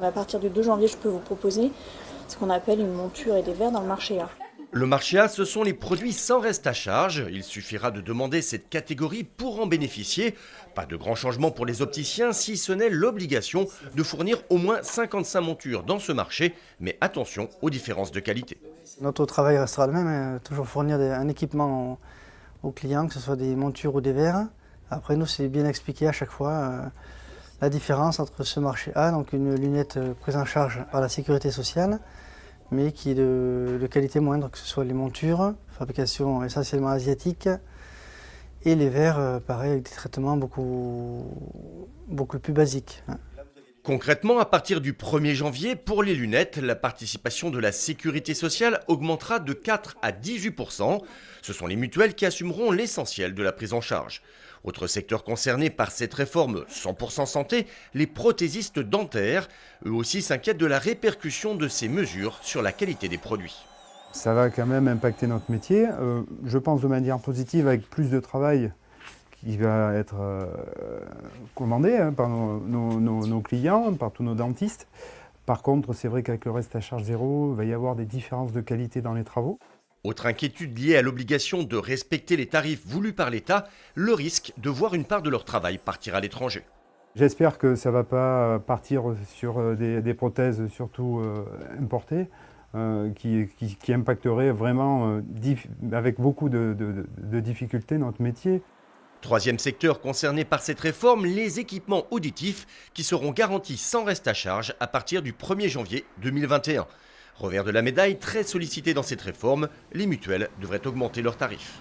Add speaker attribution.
Speaker 1: À partir du 2 janvier, je peux vous proposer ce qu'on appelle une monture et des verres dans le marché A.
Speaker 2: Le marché A, ce sont les produits sans reste à charge. Il suffira de demander cette catégorie pour en bénéficier. Pas de grand changement pour les opticiens, si ce n'est l'obligation de fournir au moins 55 montures dans ce marché. Mais attention aux différences de qualité.
Speaker 3: Notre travail restera le même, toujours fournir un équipement aux clients, que ce soit des montures ou des verres. Après nous, c'est bien expliqué à chaque fois la différence entre ce marché A, donc une lunette prise en charge par la sécurité sociale, mais qui est de qualité moindre, que ce soit les montures, fabrication essentiellement asiatique, et les verres, pareil, avec des traitements beaucoup plus basiques.
Speaker 2: Concrètement, à partir du 1er janvier, pour les lunettes, la participation de la sécurité sociale augmentera de 4 à 18%. Ce sont les mutuelles qui assumeront l'essentiel de la prise en charge. Autre secteur concerné par cette réforme 100% santé, les prothésistes dentaires. Eux aussi s'inquiètent de la répercussion de ces mesures sur la qualité des produits.
Speaker 4: Ça va quand même impacter notre métier, je pense de manière positive avec plus de travail qui va être commandé par nos clients, par tous nos dentistes. Par contre, c'est vrai qu'avec le reste à charge zéro, il va y avoir des différences de qualité dans les travaux.
Speaker 2: Autre inquiétude liée à l'obligation de respecter les tarifs voulus par l'État, le risque de voir une part de leur travail partir à l'étranger.
Speaker 4: J'espère que ça ne va pas partir sur des prothèses surtout importées, qui impacteraient vraiment avec beaucoup de difficultés notre métier.
Speaker 2: Troisième secteur concerné par cette réforme, les équipements auditifs qui seront garantis sans reste à charge à partir du 1er janvier 2021. Revers de la médaille, très sollicité dans cette réforme, les mutuelles devraient augmenter leurs tarifs.